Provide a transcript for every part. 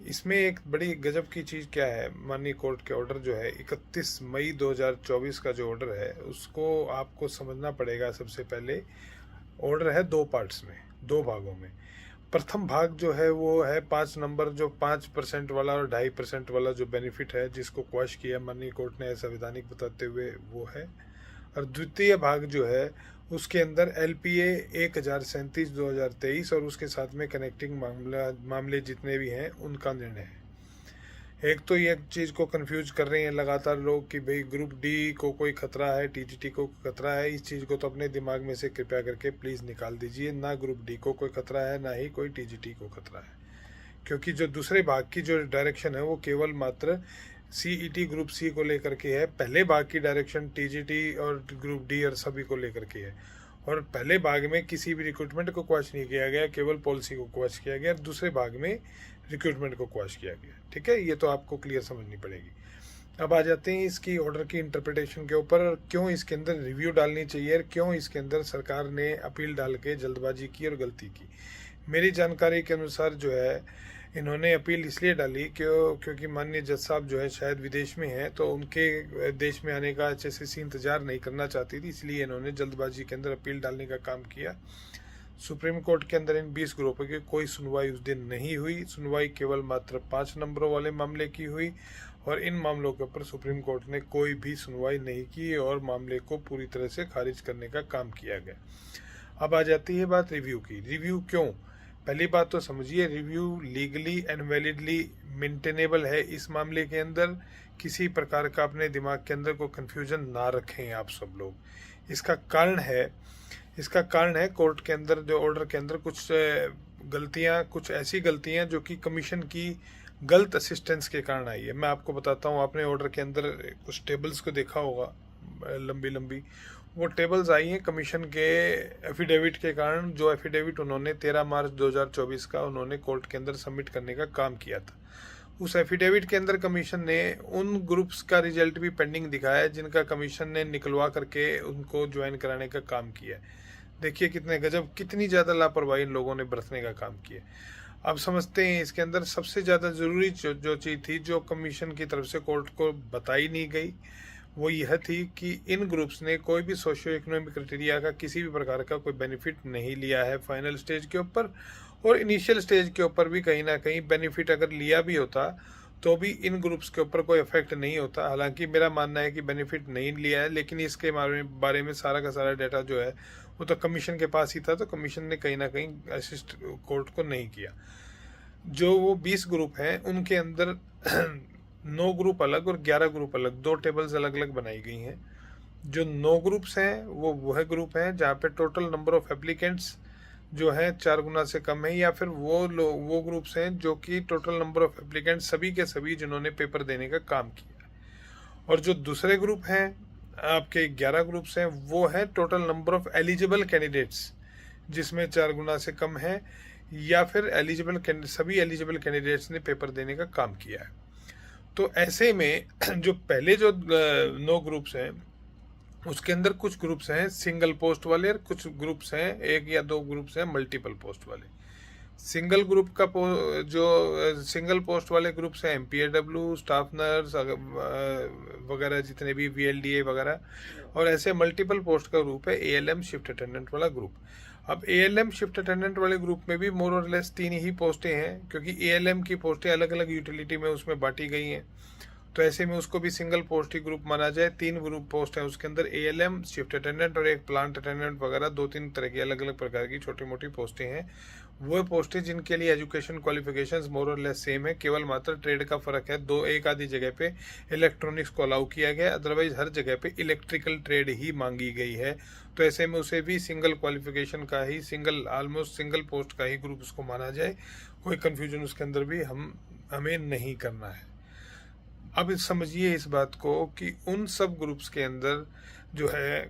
इसमें एक बड़ी गजब की चीज़ क्या है, माननीय कोर्ट के ऑर्डर जो है 31 मई 2024 का जो ऑर्डर है उसको आपको समझना पड़ेगा। सबसे पहले ऑर्डर है दो पार्ट्स में, दो भागों में। प्रथम भाग जो है वो है 5 नंबर, जो 5% वाला और 2.5% वाला जो बेनिफिट है जिसको क्वैश किया माननीय कोर्ट ने असंवैधानिक बताते हुए, वो है। और द्वितीय भाग जो है उसके अंदर LPA 1037/2023 और उसके साथ में कनेक्टिंग मामले जितने भी हैं उनका निर्णय है। एक तो ये चीज़ को कंफ्यूज कर रहे हैं लगातार लोग कि भाई ग्रुप डी को कोई खतरा है, TGT को खतरा है। इस चीज़ को तो अपने दिमाग में से कृपया करके प्लीज़ निकाल दीजिए। ना ग्रुप डी को कोई खतरा है, ना ही कोई TGT को खतरा है, क्योंकि जो दूसरे भाग की जो डायरेक्शन है वो केवल मात्र CET ग्रुप C को लेकर के है। पहले भाग की डायरेक्शन TGT और ग्रुप डी और सभी को लेकर के है। और पहले भाग में किसी भी रिक्रूटमेंट को क्वैश नहीं किया गया, केवल पॉलिसी को क्वैश किया गया। दूसरे भाग में रिक्रूटमेंट को क्वैश किया गया। ठीक है, ये तो आपको क्लियर समझनी पड़ेगी। अब आ जाते हैं इसकी ऑर्डर की इंटरप्रिटेशन के ऊपर, और क्यों इसके अंदर रिव्यू डालनी चाहिए और क्यों इसके अंदर सरकार ने अपील डाल के जल्दबाजी की और गलती की। मेरी जानकारी के अनुसार जो है इन्होंने अपील इसलिए डाली क्योंकि माननीय जज साहब जो है शायद विदेश में हैं, तो उनके देश में आने का HSCC इंतजार नहीं करना चाहती थी, इसलिए इन्होंने जल्दबाजी के अंदर अपील डालने का काम किया। सुप्रीम कोर्ट के अंदर इन 20 ग्रुपों की कोई सुनवाई उस दिन नहीं हुई। सुनवाई केवल मात्र 5 नंबरों वाले मामले की हुई, और इन मामलों के ऊपर सुप्रीम कोर्ट ने कोई भी सुनवाई नहीं की और मामले को पूरी तरह से खारिज करने का काम किया गया। अब आ जाती है बात रिव्यू की। रिव्यू क्यों? पहली बात तो समझिए, review legally and validly maintainable है। इस मामले के अंदर किसी प्रकार का अपने दिमाग के अंदर कोई कन्फ्यूजन ना रखें आप सब लोग। इसका कारण है कोर्ट के अंदर जो ऑर्डर के अंदर कुछ गलतियां, कुछ ऐसी गलतियां जो कि कमीशन की गलत असिस्टेंस के कारण आई है। मैं आपको बताता हूं, आपने ऑर्डर के अंदर कुछ टेबल्स को देखा होगा, लंबी लंबी वो टेबल्स आई हैं कमीशन के एफिडेविट के कारण। जो एफिडेविट उन्होंने 13 मार्च 2024 का उन्होंने कोर्ट के अंदर सबमिट करने का काम किया था, उस एफिडेविट के अंदर कमीशन ने उन ग्रुप्स का रिजल्ट भी पेंडिंग दिखाया है जिनका कमीशन ने निकलवा करके उनको ज्वाइन कराने का काम किया है। देखिए कितने गजब, कितनी ज़्यादा लापरवाही इन लोगों ने बरतने का काम किया। अब समझते हैं इसके अंदर सबसे ज़्यादा ज़रूरी जो चीज़ थी, जो कमीशन की तरफ से कोर्ट को बताई नहीं गई, वो यह थी कि इन ग्रुप्स ने कोई भी सोशियो इकोनॉमिक क्राइटेरिया का किसी भी प्रकार का कोई बेनिफिट नहीं लिया है फाइनल स्टेज के ऊपर, और इनिशियल स्टेज के ऊपर भी कहीं ना कहीं बेनिफिट अगर लिया भी होता तो भी इन ग्रुप्स के ऊपर कोई इफेक्ट नहीं होता। हालांकि मेरा मानना है कि बेनिफिट नहीं लिया है, लेकिन इसके बारे में सारा का सारा डाटा जो है वो तो कमीशन के पास ही था, तो कमीशन ने कहीं ना कहीं असिस्ट कोर्ट को नहीं किया। जो वो 20 ग्रुप हैं उनके अंदर 9 ग्रुप अलग और 11 ग्रुप अलग, दो टेबल्स अलग अलग बनाई गई हैं। जो 9 ग्रुप्स हैं वो वह ग्रुप हैं जहाँ पे टोटल नंबर ऑफ एप्लीकेंट्स जो है 4 गुना से कम है, या फिर वो ग्रुप्स हैं जो कि टोटल नंबर ऑफ एप्लीकेंट सभी के सभी जिन्होंने पेपर देने का काम किया। और जो दूसरे ग्रुप हैं आपके 11 ग्रुप्स हैं, वो है total number of eligible candidates जिसमें 4 गुना से कम है, या फिर सभी एलिजिबल कैंडिडेट्स ने पेपर देने का काम किया है। तो ऐसे में जो पहले जो 9 ग्रुप्स हैं उसके अंदर कुछ ग्रुप्स हैं सिंगल पोस्ट वाले और कुछ ग्रुप्स हैं 1 या 2 ग्रुप्स हैं मल्टीपल पोस्ट वाले। सिंगल ग्रुप का जो सिंगल पोस्ट वाले ग्रुप्स हैं MPAW, स्टाफ नर्स वगैरह, जितने भी VLDA वगैरह, और ऐसे मल्टीपल पोस्ट का ग्रुप है ALM शिफ्ट अटेंडेंट वाला ग्रुप। अब ALM शिफ्ट अटेंडेंट वाले ग्रुप में भी मोर और लेस 3 ही पोस्टें हैं, क्योंकि ALM की पोस्टें अलग अलग यूटिलिटी में उसमें बांटी गई हैं, तो ऐसे में उसको भी सिंगल पोस्ट ही ग्रुप माना जाए। 3 ग्रुप पोस्ट है उसके अंदर, ALM शिफ्ट अटेंडेंट और एक प्लांट अटेंडेंट वगैरह, 2-3 तरह की अलग अलग प्रकार की छोटी मोटी पोस्टें हैं। वो पोस्टें जिनके लिए एजुकेशन क्वालिफिकेशंस मोर और लेस सेम है, केवल मात्र ट्रेड का फर्क है। एक आधी जगह पे इलेक्ट्रॉनिक्स को अलाउ किया गया, अदरवाइज हर जगह पे इलेक्ट्रिकल ट्रेड ही मांगी गई है। तो ऐसे में उसे भी सिंगल क्वालिफिकेशन का ही, ऑलमोस्ट सिंगल पोस्ट का ही ग्रुप उसको माना जाए। कोई कन्फ्यूजन उसके अंदर भी हमें नहीं करना है। अब समझिए इस बात को कि उन सब ग्रुप्स के अंदर जो है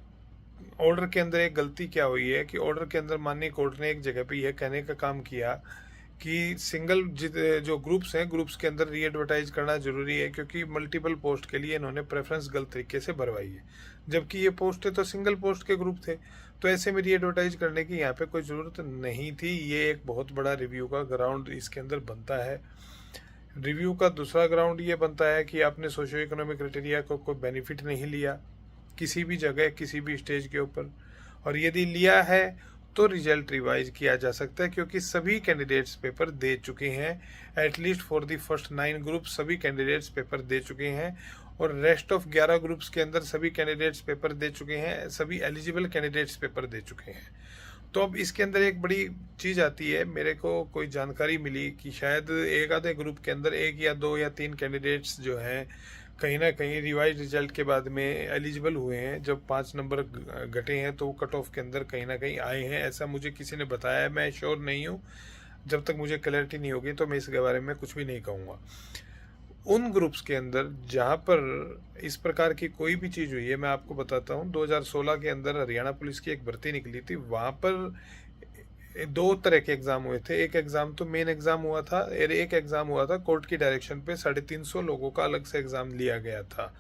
ऑर्डर के अंदर एक गलती क्या हुई है कि ऑर्डर के अंदर माननीय कोर्ट ने एक जगह पे यह कहने का काम किया कि जो ग्रुप्स हैं, ग्रुप्स के अंदर री एडवर्टाइज करना जरूरी है, क्योंकि मल्टीपल पोस्ट के लिए इन्होंने प्रेफरेंस गलत तरीके से भरवाई है, जबकि ये पोस्ट तो सिंगल पोस्ट के ग्रुप थे। तो ऐसे में री एडवर्टाइज करने की यहाँ पे कोई ज़रूरत नहीं थी। ये एक बहुत बड़ा रिव्यू का ग्राउंड इसके अंदर बनता है। रिव्यू का दूसरा ग्राउंड ये बनता है कि आपने सोशियो इकोनॉमिक क्राइटेरिया को कोई बेनिफिट नहीं लिया किसी भी जगह किसी भी स्टेज के ऊपर, और यदि लिया है तो रिजल्ट रिवाइज किया जा सकता है, क्योंकि सभी कैंडिडेट्स पेपर दे चुके हैं। At least for the first 9 group सभी कैंडिडेट्स पेपर दे चुके हैं, और रेस्ट ऑफ 11 ग्रुप्स के अंदर सभी कैंडिडेट्स पेपर दे चुके हैं, सभी एलिजिबल कैंडिडेट्स पेपर दे चुके हैं। तो अब इसके अंदर एक बड़ी चीज़ आती है, मेरे को कोई जानकारी मिली कि शायद एक आधे ग्रुप के अंदर 1 या 2 या 3 कैंडिडेट्स जो हैं कहीं ना कहीं रिवाइज रिजल्ट के बाद में एलिजिबल हुए हैं। जब 5 नंबर घटे हैं तो वो कट ऑफ के अंदर कहीं ना कहीं आए हैं, ऐसा मुझे किसी ने बताया। मैं श्योर नहीं हूँ, जब तक मुझे क्लैरिटी नहीं होगी तो मैं इसके बारे में कुछ भी नहीं कहूँगा। उन ग्रुप्स के अंदर जहाँ पर इस प्रकार की कोई भी चीज़ हुई है, मैं आपको बताता हूँ। 2016 के अंदर हरियाणा पुलिस की एक भर्ती निकली थी, वहाँ पर 2 तरह के एग्ज़ाम हुए थे। एक एग्ज़ाम तो मेन एग्ज़ाम हुआ था, और एक एग्ज़ाम हुआ था कोर्ट की डायरेक्शन पे 350 लोगों का अलग से एग्ज़ाम लिया गया था।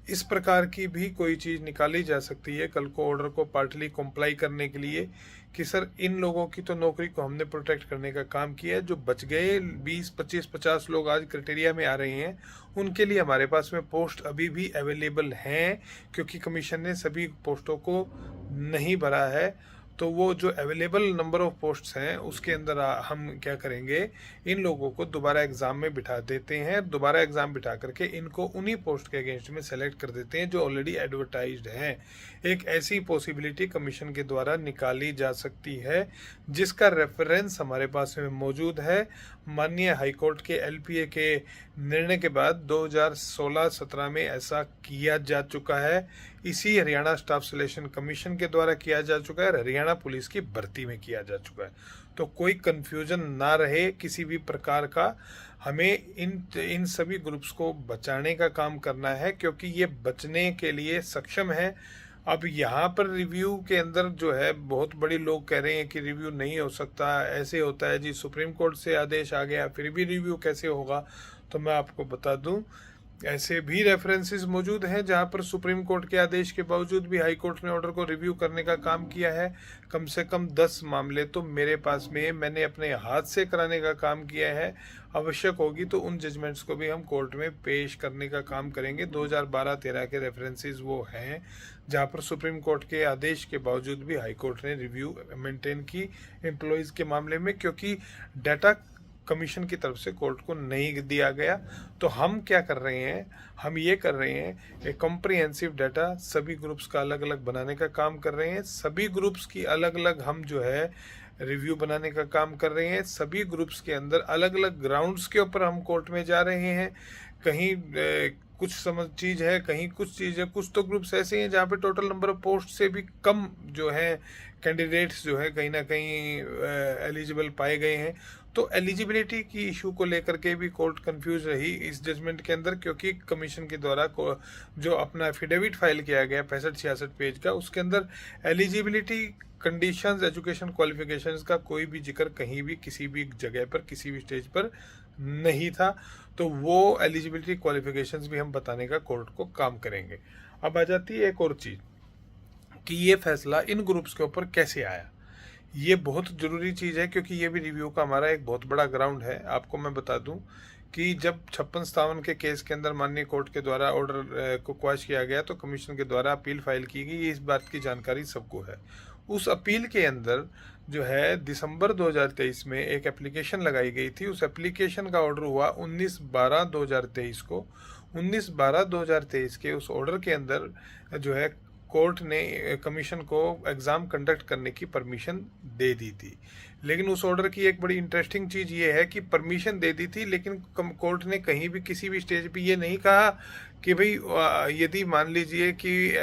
इस प्रकार की भी कोई चीज़ निकाली जा सकती है कल को ऑर्डर को पार्टली कॉम्प्लाई करने के लिए, कि सर इन लोगों की तो नौकरी को हमने प्रोटेक्ट करने का काम किया है, जो बच गए 20, 25, 50 लोग आज क्राइटेरिया में आ रहे हैं, उनके लिए हमारे पास में पोस्ट अभी भी अवेलेबल हैं, क्योंकि कमीशन ने सभी पोस्टों को नहीं भरा है। तो वो जो अवेलेबल नंबर ऑफ पोस्ट्स हैं उसके अंदर हम क्या करेंगे, इन लोगों को दोबारा एग्ज़ाम में बिठा देते हैं। दोबारा एग्ज़ाम बिठा करके इनको उन्हीं पोस्ट के अगेंस्ट में सेलेक्ट कर देते हैं जो ऑलरेडी एडवर्टाइज्ड हैं। एक ऐसी पॉसिबिलिटी कमीशन के द्वारा निकाली जा सकती है, जिसका रेफरेंस हमारे पास में मौजूद है। माननीय हाईकोर्ट के LPA के निर्णय के बाद 2016-17 में ऐसा किया जा चुका है। इसी हरियाणा स्टाफ सिलेक्शन कमीशन के द्वारा किया जा चुका है, हरियाणा पुलिस की भर्ती में किया जा चुका है। तो कोई कंफ्यूजन ना रहे किसी भी प्रकार का। हमें इन सभी ग्रुप्स को बचाने का काम करना है, क्योंकि ये बचने के लिए सक्षम है। अब यहाँ पर रिव्यू के अंदर जो है बहुत बड़ी लोग कह रहे हैं कि रिव्यू नहीं हो सकता, ऐसे होता है जी, सुप्रीम कोर्ट से आदेश आ गया फिर भी रिव्यू कैसे होगा। तो मैं आपको बता दूं, ऐसे भी रेफरेंसेस मौजूद हैं जहां पर सुप्रीम कोर्ट के आदेश के बावजूद भी हाई कोर्ट ने ऑर्डर को रिव्यू करने का काम किया है। कम से कम 10 मामले तो मेरे पास में मैंने अपने हाथ से कराने का काम किया है। आवश्यक होगी तो उन जजमेंट्स को भी हम कोर्ट में पेश करने का काम करेंगे। 2012-13 के रेफरेंसेस वो हैं जहां पर सुप्रीम कोर्ट के आदेश के बावजूद भी हाई कोर्ट ने रिव्यू मेंटेन की एम्प्लॉयज़ के मामले में, क्योंकि डाटा कमीशन की तरफ से कोर्ट को नहीं दिया गया। तो हम क्या कर रहे हैं, हम ये कर रहे हैं एक कॉम्प्रिहेंसिव डाटा सभी ग्रुप्स का अलग अलग बनाने का काम कर रहे हैं। सभी ग्रुप्स की अलग अलग हम जो है रिव्यू बनाने का काम कर रहे हैं। सभी ग्रुप्स के अंदर अलग अलग ग्राउंड्स के ऊपर हम कोर्ट में जा रहे हैं। कहीं कुछ समझ चीज़ है, कहीं कुछ चीज़ है। कुछ तो ग्रुप्स ऐसे हैं जहाँ पे टोटल नंबर ऑफ पोस्ट से भी कम जो है कैंडिडेट्स जो है कहीं ना कहीं एलिजिबल पाए गए हैं। तो एलिजिबिलिटी की इशू को लेकर के भी कोर्ट कंफ्यूज रही इस जजमेंट के अंदर, क्योंकि कमीशन के द्वारा जो अपना एफिडेविट फाइल किया गया 65-66 पेज का, उसके अंदर एलिजिबिलिटी कंडीशंस, एजुकेशन क्वालिफिकेशंस का कोई भी जिक्र कहीं भी किसी भी जगह पर किसी भी स्टेज पर नहीं था। तो वो एलिजिबिलिटी क्वालिफिकेशंस भी हम बताने का कोर्ट को काम करेंगे। अब आ जाती है एक और चीज़ कि ये फैसला इन ग्रुप्स के ऊपर कैसे आया। ये बहुत ज़रूरी चीज़ है, क्योंकि ये भी रिव्यू का हमारा एक बहुत बड़ा ग्राउंड है। आपको मैं बता दूं कि जब 56-57 के केस के अंदर माननीय कोर्ट के द्वारा ऑर्डर को क्वैश किया गया तो कमीशन के द्वारा अपील फाइल की गई, इस बात की जानकारी सबको है। उस अपील के अंदर जो है दिसंबर 2023 में एक एप्लीकेशन लगाई गई थी। उस एप्लीकेशन का ऑर्डर हुआ 19/12/2023 को। 19/12/2023 के उस ऑर्डर के अंदर जो है कोर्ट ने कमीशन को एग्ज़ाम कंडक्ट करने की परमिशन दे दी थी। लेकिन उस ऑर्डर की एक बड़ी इंटरेस्टिंग चीज़ ये है कि परमिशन दे दी थी, लेकिन कोर्ट ने कहीं भी किसी भी स्टेज पे ये नहीं कहा कि भाई यदि मान लीजिए कि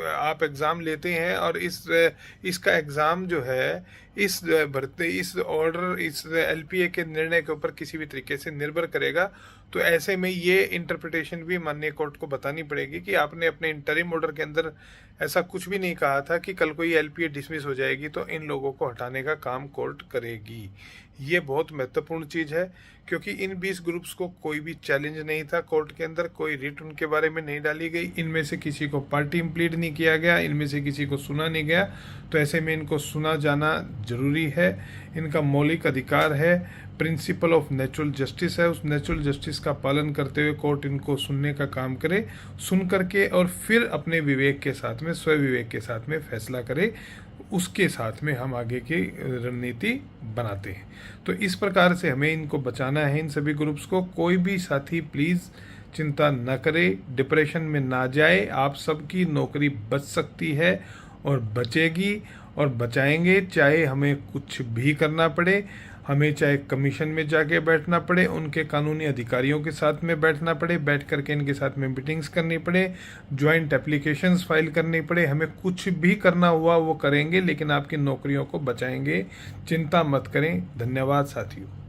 आप एग्ज़ाम लेते हैं और इसका एग्ज़ाम जो है इस ऑर्डर इस LPA के निर्णय के ऊपर किसी भी तरीके से निर्भर करेगा, तो ऐसे में ये इंटरप्रिटेशन भी माननीय कोर्ट को बतानी पड़ेगी कि आपने अपने इंटरिम ऑर्डर के अंदर ऐसा कुछ भी नहीं कहा था कि कल को ये LPA डिसमिस हो जाएगी तो इन लोगों को हटाने का काम कोर्ट करेगी। ये बहुत महत्वपूर्ण चीज़ है, क्योंकि इन 20 ग्रुप्स को कोई भी चैलेंज नहीं था कोर्ट के अंदर, कोई रिट उनके के बारे में नहीं डाली गई, इनमें से किसी को पार्टी इम्प्लीड नहीं किया गया, इनमें से किसी को सुना नहीं गया, तो ऐसे में इनको सुना जाना जरूरी है। इनका मौलिक अधिकार है, प्रिंसिपल ऑफ नेचुरल जस्टिस है, उस नेचुरल जस्टिस का पालन करते हुए कोर्ट इनको सुनने का काम करे, सुन करके और फिर अपने विवेक के साथ में, स्व विवेक के साथ में फैसला करे, उसके साथ में हम आगे की रणनीति बनाते हैं। तो इस प्रकार से हमें इनको बचाना है, इन सभी ग्रुप्स को। कोई भी साथी प्लीज़ चिंता न करे, डिप्रेशन में ना जाए, आप सबकी नौकरी बच सकती है और बचेगी और बचाएंगे, चाहे हमें कुछ भी करना पड़े, हमें चाहे कमीशन में जाके बैठना पड़े, उनके कानूनी अधिकारियों के साथ में बैठना पड़े, बैठ करके इनके साथ में मीटिंग्स करनी पड़े, ज्वाइंट एप्लीकेशंस फाइल करनी पड़े, हमें कुछ भी करना हुआ वो करेंगे, लेकिन आपकी नौकरियों को बचाएंगे। चिंता मत करें। धन्यवाद साथियों।